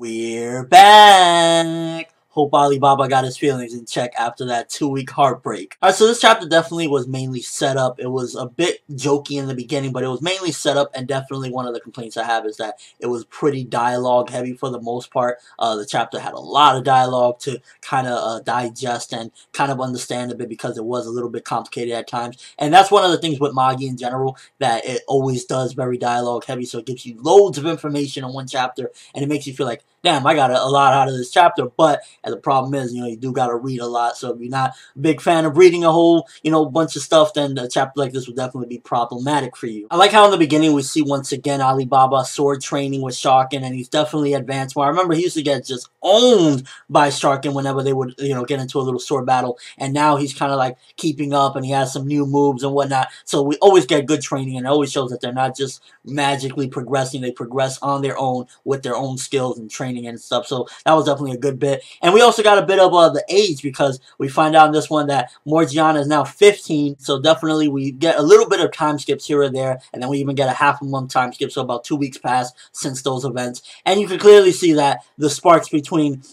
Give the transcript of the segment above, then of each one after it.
We're back! Hope Alibaba got his feelings in check after that 2-week heartbreak. Alright, so this chapter definitely was mainly set up. It was a bit jokey in the beginning, but it was mainly set up, and definitely one of the complaints I have is that it was pretty dialogue heavy for the most part. The chapter had a lot of dialogue to kind of digest and kind of understand a bit because it was a little bit complicated at times. And that's one of the things with Magi in general, that it always does very dialogue heavy, so it gives you loads of information in one chapter, and it makes you feel like, damn, I got a lot out of this chapter. But the problem is, you do got to read a lot. So if you're not a big fan of reading a whole, bunch of stuff, then a chapter like this would definitely be problematic for you. I like how in the beginning we see once again Alibaba sword training with Sharkin, and he's definitely advanced more. I remember he used to get just owned by Sharkin whenever they would, get into a little sword battle. And now he's kind of like keeping up, and he has some new moves and whatnot. So we always get good training, and it always shows that they're not just magically progressing. They progress on their own with their own skills and training and stuff. So that was definitely a good bit. And we also got a bit of the age, because we find out in this one that Morgiana is now 15. So definitely we get a little bit of time skips here or there, and then we even get a half a month time skip. So about 2 weeks passed since those events, and you can clearly see that the sparks between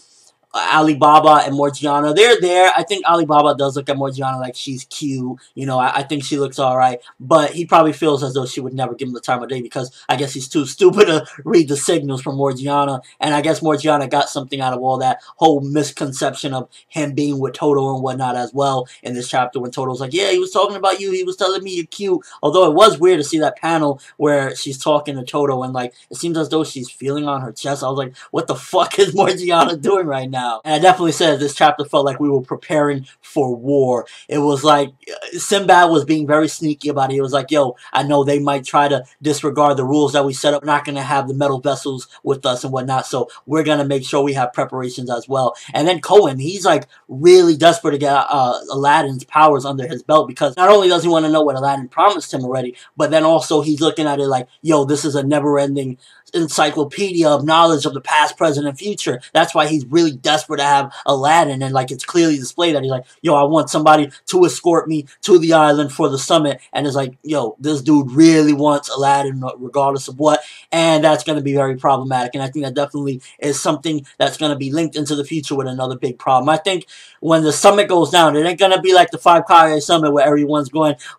Alibaba and Morgiana, they're there. I think Alibaba does look at Morgiana like she's cute. I think she looks alright, but he probably feels as though she would never give him the time of day, because I guess he's too stupid to read the signals from Morgiana, and I guess Morgiana got something out of all that whole misconception of him being with Toto and whatnot as well in this chapter, when Toto's like, yeah, he was talking about you, he was telling me you're cute. Although it was weird to see that panel where she's talking to Toto, and like it seems as though she's feeling on her chest. I was like, what the fuck is Morgiana doing right now? And I definitely said this chapter felt like we were preparing for war. It was like Sinbad was being very sneaky about it. He was like, yo, I know they might try to disregard the rules that we set up. We're not going to have the metal vessels with us and whatnot, so we're going to make sure we have preparations as well. And then Kouen, he's like really desperate to get Aladdin's powers under his belt, because not only does he want to know what Aladdin promised him already, but then also he's looking at it like, yo, this is a never-ending encyclopedia of knowledge of the past, present, and future. That's why he's really desperate to have Aladdin, and like it's clearly displayed that he's like, yo, I want somebody to escort me to the island for the summit, and it's like, yo, this dude really wants Aladdin regardless of what, and that's going to be very problematic. And I think that definitely is something that's going to be linked into the future with another big problem. I think when the summit goes down, it ain't going to be like the 5 Kage summit where everyone's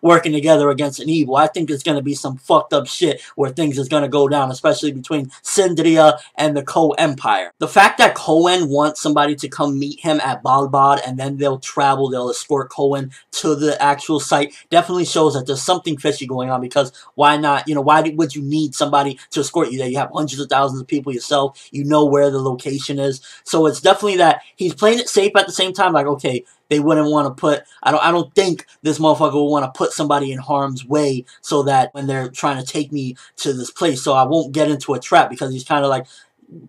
working together against an evil. I think it's going to be some fucked up shit where things is going to go down, especially between Sindria and the Kouen Empire. The fact that Kouen wants somebody to come meet him at Balbad, and then they'll escort Kouen to the actual site, definitely shows that there's something fishy going on, because why not, why would you need somebody to escort you there? You have hundreds of thousands of people yourself, you know where the location is, so it's definitely that he's playing it safe at the same time, like, okay, they wouldn't want to put, I don't think this motherfucker would want to put somebody in harm's way so that when they're trying to take me to this place, so I won't get into a trap, because he's kind of like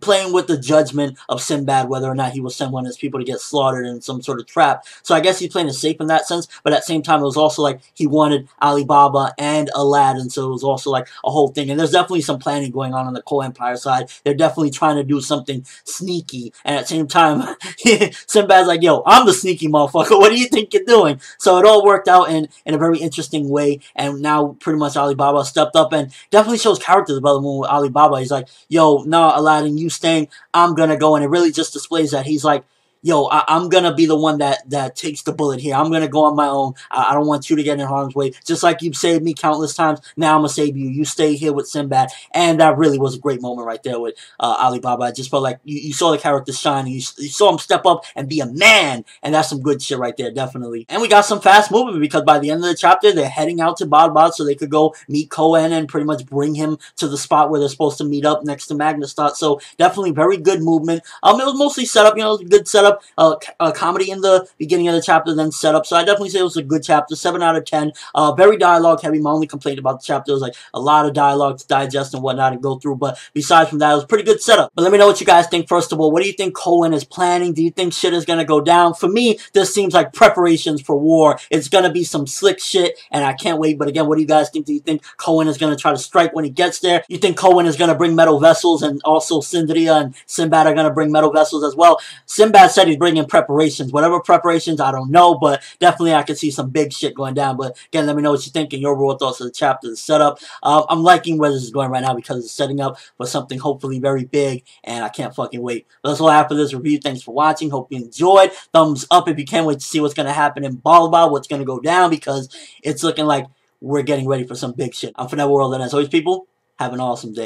playing with the judgment of Sinbad, whether or not he will send one of his people to get slaughtered in some sort of trap. So I guess he's playing it safe in that sense, but at the same time, it was also like he wanted Alibaba and Aladdin, so it was also like a whole thing. And there's definitely some planning going on the Kouen Empire side. They're definitely trying to do something sneaky, and at the same time, Sinbad's like, yo, I'm the sneaky motherfucker, what do you think you're doing? So it all worked out in a very interesting way, and now pretty much Alibaba stepped up, and definitely shows character development with Alibaba. He's like, yo, no, Aladdin, you staying, I'm gonna go, and it really just displays that he's like, yo, I'm gonna be the one that takes the bullet here. I'm gonna go on my own. I don't want you to get in harm's way. Just like you've saved me countless times, now I'm gonna save you. You stay here with Sinbad. And that really was a great moment right there with Alibaba. I just felt like you saw the character shine, and you saw him step up and be a man, and that's some good shit right there, definitely. And we got some fast movement, because by the end of the chapter, they're heading out to Balbad so they could go meet Kouen and pretty much bring him to the spot where they're supposed to meet up next to Magnustot. So definitely very good movement. It was mostly set up, it was a good setup. A comedy in the beginning of the chapter, then set up. So I definitely say it was a good chapter. 7 out of 10. Very dialogue heavy. My only complaint about the chapter was like a lot of dialogue to digest and whatnot and go through. But besides from that, it was a pretty good setup. But let me know what you guys think. First of all, what do you think Kouen is planning? Do you think shit is gonna go down? For me, this seems like preparations for war. It's gonna be some slick shit, and I can't wait. But again, what do you guys think? Do you think Kouen is gonna try to strike when he gets there? You think Kouen is gonna bring metal vessels, and also Sindria and Sinbad are gonna bring metal vessels as well? Sinbad said said he's bringing preparations. Whatever preparations, I don't know, but definitely I can see some big shit going down. But again, let me know what you think and your overall thoughts of the chapter, the setup. I'm liking where this is going right now because it's setting up for something hopefully very big, and I can't fucking wait. But that's all I have for this review. Thanks for watching. Hope you enjoyed. Thumbs up if you can wait to see what's going to happen in Balbad, what's going to go down, because it's looking like we're getting ready for some big shit. I'm ForneverWorld, and as always, people, have an awesome day.